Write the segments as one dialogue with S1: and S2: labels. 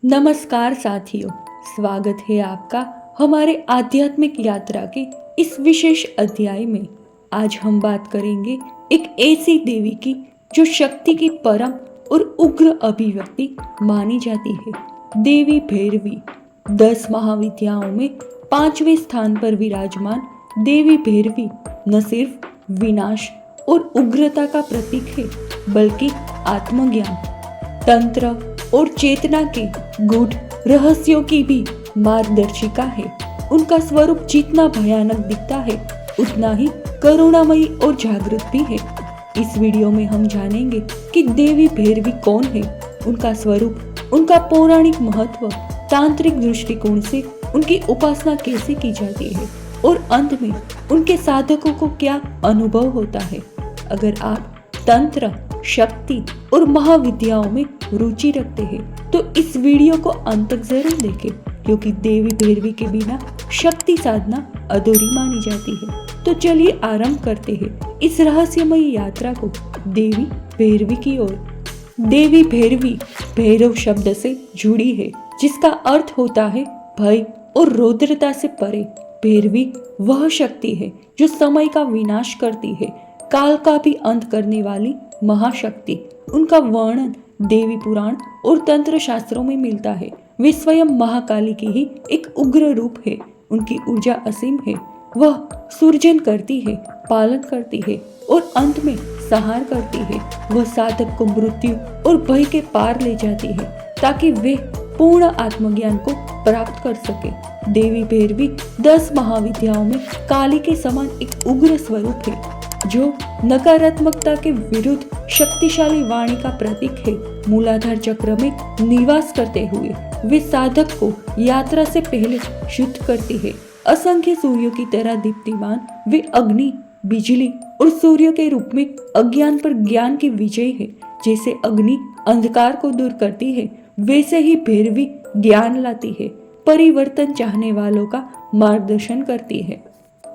S1: नमस्कार साथियों, स्वागत है आपका हमारे आध्यात्मिक यात्रा के इस विशेष अध्याय में। आज हम बात करेंगे एक ऐसी देवी की जो शक्ति की परम और उग्र अभिव्यक्ति मानी जाती है। देवी भैरवी 10 महाविद्याओं में 5वें स्थान पर विराजमान देवी भैरवी न सिर्फ विनाश और उग्रता का प्रतीक है, बल्कि आत्मज्ञान, तंत्र और चेतना के गूढ़ रहस्यों की भी मार्गदर्शिका है। उनका स्वरूप जितना भयानक दिखता है, उतना ही करुणामयी और जागृत भी है। इस वीडियो में हम जानेंगे कि देवी भैरवी कौन है, उनका स्वरूप, उनका पौराणिक महत्व, तांत्रिक दृष्टिकोण से उनकी उपासना कैसे की जाती है और अंत में उनके साधकों को क्या अनुभव होता है। अगर आप तंत्र, शक्ति और महाविद्याओं में रुचि रखते हैं तो इस वीडियो को अंत तक जरूर देखें, क्योंकि देवी भैरवी के बिना शक्ति साधना अधूरी मानी जाती है। तो चलिए आरंभ करते हैं इस रहस्यमयी यात्रा को देवी भैरवी की ओर। देवी भैरवी भैरव शब्द से जुड़ी है, जिसका अर्थ होता है भय और रौद्रता से परे। भैरवी वह शक्ति है जो समय का विनाश करती है, काल का भी अंत करने वाली महाशक्ति। उनका वर्णन देवी पुराण और तंत्र शास्त्रों में मिलता है। वे स्वयं महाकाली की ही एक उग्र रूप है। उनकी ऊर्जा असीम है। वह सृजन करती है, पालन करती है और अंत में संहार करती है। वह साधक को मृत्यु और भय के पार ले जाती है, ताकि वे पूर्ण आत्मज्ञान को प्राप्त कर सके। देवी भैरवी 10 महाविद्याओं में काली के समान एक उग्र स्वरूप है, जो नकारात्मकता के विरुद्ध शक्तिशाली वाणी का प्रतीक है। मूलाधार चक्र में निवास करते हुए वे साधक को यात्रा से पहले शुद्ध करती है। असंख्य सूर्यों की तरह दीप्तिमान वे अग्नि, बिजली और सूर्य के रूप में अज्ञान पर ज्ञान की विजय है। जैसे अग्नि अंधकार को दूर करती है, वैसे ही भैरवी ज्ञान लाती है, परिवर्तन चाहने वालों का मार्गदर्शन करती है।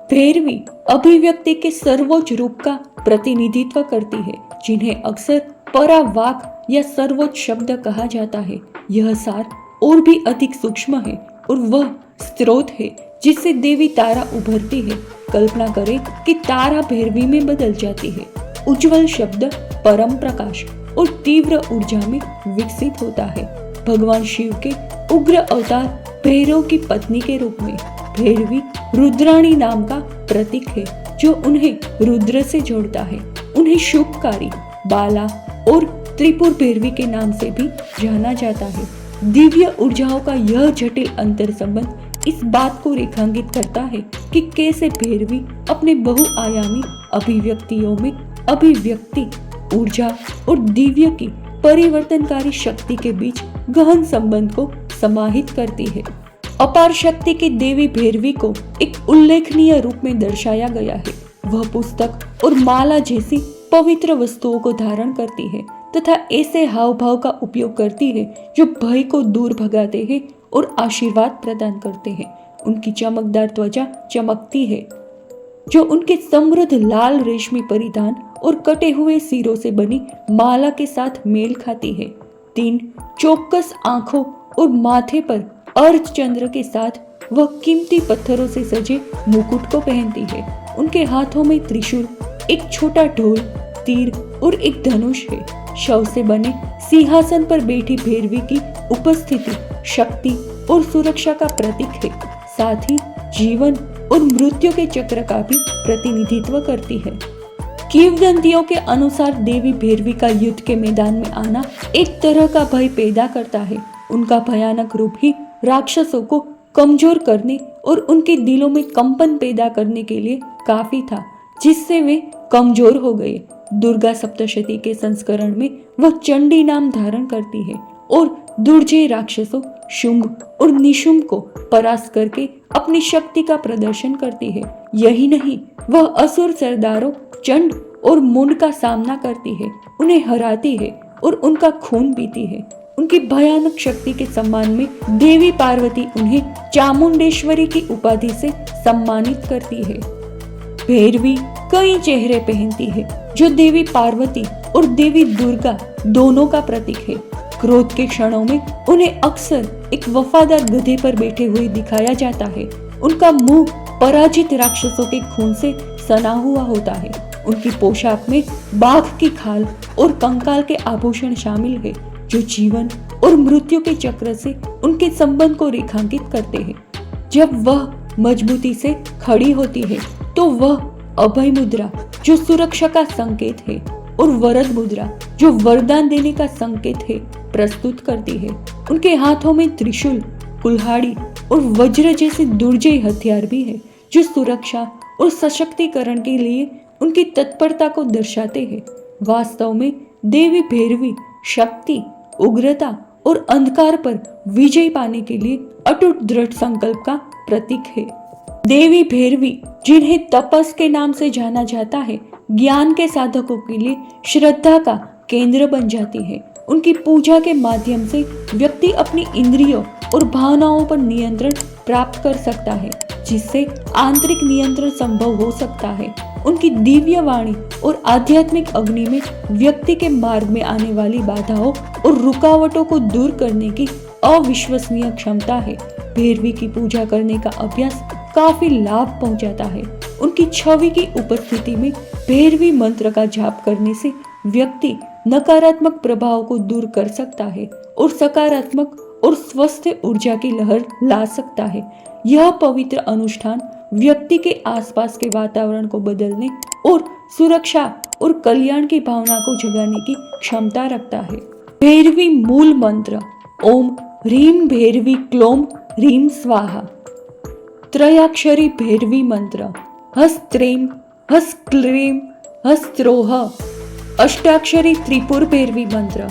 S1: भैरवी अभिव्यक्ति के सर्वोच्च रूप का प्रतिनिधित्व करती है, जिन्हें अक्सर परावाक या सर्वोच्च शब्द कहा जाता है। यह सार और भी अधिक सूक्ष्म है और वह स्रोत है जिससे देवी तारा उभरती है। कल्पना करें कि तारा भैरवी में बदल जाती है। उज्जवल शब्द परम प्रकाश और तीव्र ऊर्जा में विकसित होता है। भगवान शिव के उग्र अवतार भैरव की पत्नी के रूप में भैरवी रुद्राणी नाम का प्रतीक है, जो उन्हें रुद्र से जोड़ता है। उन्हें शुभकारी, बाला और त्रिपुर भैरवी के नाम से भी जाना जाता है। दिव्य ऊर्जाओं का यह जटिल अंतर संबंध इस बात को रेखांकित करता है कि कैसे भैरवी अपने बहुआयामी अभिव्यक्तियों में अभिव्यक्ति, ऊर्जा और दिव्य की परिवर्तनकारी शक्ति के बीच गहन संबंध को समाहित करती है। अपार शक्ति की देवी भैरवी को एक उल्लेखनीय रूप में दर्शाया गया है। वह पुस्तक और माला जैसी पवित्र वस्तुओं को धारण करती है तथा ऐसे हाव भाव का उपयोग करती है जो भय को दूर भगाते हैं और आशीर्वाद प्रदान करते हैं। उनकी चमकदार त्वचा चमकती है, जो उनके समृद्ध लाल रेशमी परिधान और कटे हुए सिरों से बनी माला के साथ मेल खाती है। 3 चौकस आंखों और माथे पर अर्धचंद्र के साथ वह कीमती पत्थरों से सजे मुकुट को पहनती है। उनके हाथों में त्रिशूल, एक छोटा ढोल, तीर और एक धनुष है। शव से बने सिंहासन पर बैठी भैरवी की उपस्थिति शक्ति और सुरक्षा का प्रतीक है, साथ ही जीवन और मृत्यु के चक्र का भी प्रतिनिधित्व करती है। किंवदंतियों के अनुसार देवी भैरवी का युद्ध के मैदान में आना एक तरह का भय पैदा करता है। उनका भयानक रूप ही राक्षसों को कमजोर करने और उनके दिलों में कंपन पैदा करने के लिए काफी था, जिससे वे कमजोर हो गए। दुर्गा सप्तशती के संस्करण में वह चंडी नाम धारण करती है और दुर्जय राक्षसों शुंभ और निशुंभ को परास्त करके अपनी शक्ति का प्रदर्शन करती है। यही नहीं, वह असुर सरदारों चंड और मुंड का सामना करती है, उन्हें हराती है और उनका खून पीती है। उनकी भयानक शक्ति के सम्मान में देवी पार्वती उन्हें चामुंडेश्वरी की उपाधि से सम्मानित करती है। भैरवी कई चेहरे पहनती है, जो देवी पार्वती और देवी दुर्गा दोनों का प्रतीक है। क्रोध के क्षणों में उन्हें अक्सर एक वफादार गधे पर बैठे हुए दिखाया जाता है। उनका मुंह पराजित राक्षसों के खून से सना हुआ होता है। उनकी पोशाक में बाघ की खाल और कंकाल के आभूषण शामिल है, जो जीवन और मृत्यु के चक्र से उनके संबंध को रेखांकित करते हैं। जब वह मजबूती से खड़ी होती है तो वह अभय मुद्रा, जो सुरक्षा का संकेत है, और वरद मुद्रा, जो वरदान देने का संकेत है, प्रस्तुत करती है। उनके हाथों में त्रिशूल, कुल्हाड़ी और वज्र जैसे दुर्जय हथियार भी है, जो सुरक्षा और सशक्तिकरण के लिए उनकी तत्परता को दर्शाते हैं। वास्तव में देवी भैरवी शक्ति, उग्रता और अंधकार पर विजय पाने के लिए अटूट दृढ़ संकल्प का प्रतीक है। देवी भैरवी, जिन्हें तपस के नाम से जाना जाता है, ज्ञान के साधकों के लिए श्रद्धा का केंद्र बन जाती है। उनकी पूजा के माध्यम से व्यक्ति अपनी इंद्रियों और भावनाओं पर नियंत्रण प्राप्त कर सकता है, जिससे आंतरिक नियंत्रण संभव हो सकता है। उनकी दिव्य वाणी और आध्यात्मिक अग्नि में व्यक्ति के मार्ग में आने वाली बाधाओं और रुकावटों को दूर करने की अविश्वसनीय क्षमता है। भैरवी की पूजा करने का अभ्यास काफी लाभ पहुंचाता है। उनकी छवि की उपस्थिति में भैरवी मंत्र का जाप करने से व्यक्ति नकारात्मक प्रभाव को दूर कर सकता है और सकारात्मक और स्वस्थ ऊर्जा की लहर ला सकता है। यह पवित्र अनुष्ठान व्यक्ति के आसपास के वातावरण को बदलने और सुरक्षा और कल्याण की भावना को जगाने की क्षमता रखता है। भैरवी मूल मंत्र ओम ह्रीं भैरवी क्लोम ह्रीं स्वाहा। त्रयाक्षरी भैरवी मंत्र हस्त्रेम हस्क्लीं हस्त्रोह। अष्टाक्षरी त्रिपुर भैरवी मंत्र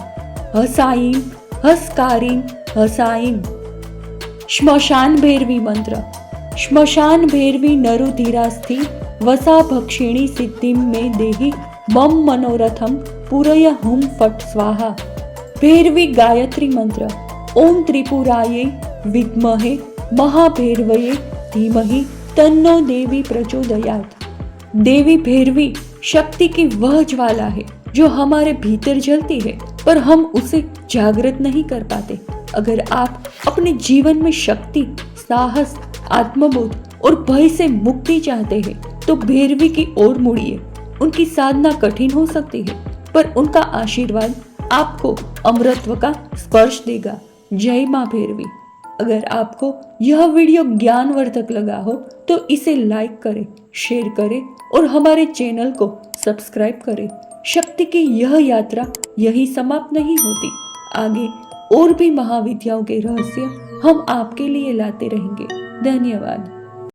S1: हसाईं हस्कारीं हसाईं। श्मशान भैरवी मंत्र श्मशान भैरवी नरुधिरास्थि वसा भक्षिणी सिद्धिं मे देहि मम मनोरथम पूरय हुम फट स्वाहा। भैरवी गायत्री मंत्र ओम त्रिपुरायै विद्महे महाभैरवये धीमहि तन्नो देवी प्रचोदयात्। देवी भैरवी शक्ति की वह ज्वाला है जो हमारे भीतर जलती है, पर हम उसे जागृत नहीं कर पाते। अगर आप अपने जीवन में शक्ति, साहस, आत्मबोध और भय से मुक्ति चाहते हैं तो भैरवी की ओर मुड़िए। उनकी साधना कठिन हो सकती है, पर उनका आशीर्वाद आपको अमरत्व का स्पर्श देगा। जय मां भैरवी। अगर आपको यह वीडियो ज्ञानवर्धक लगा हो तो इसे लाइक करें, शेयर करें और हमारे चैनल को सब्सक्राइब करें। शक्ति की यह यात्रा यही समाप्त नहीं होती। आगे और भी महाविद्याओं के रहस्य हम आपके लिए लाते रहेंगे। धन्यवाद।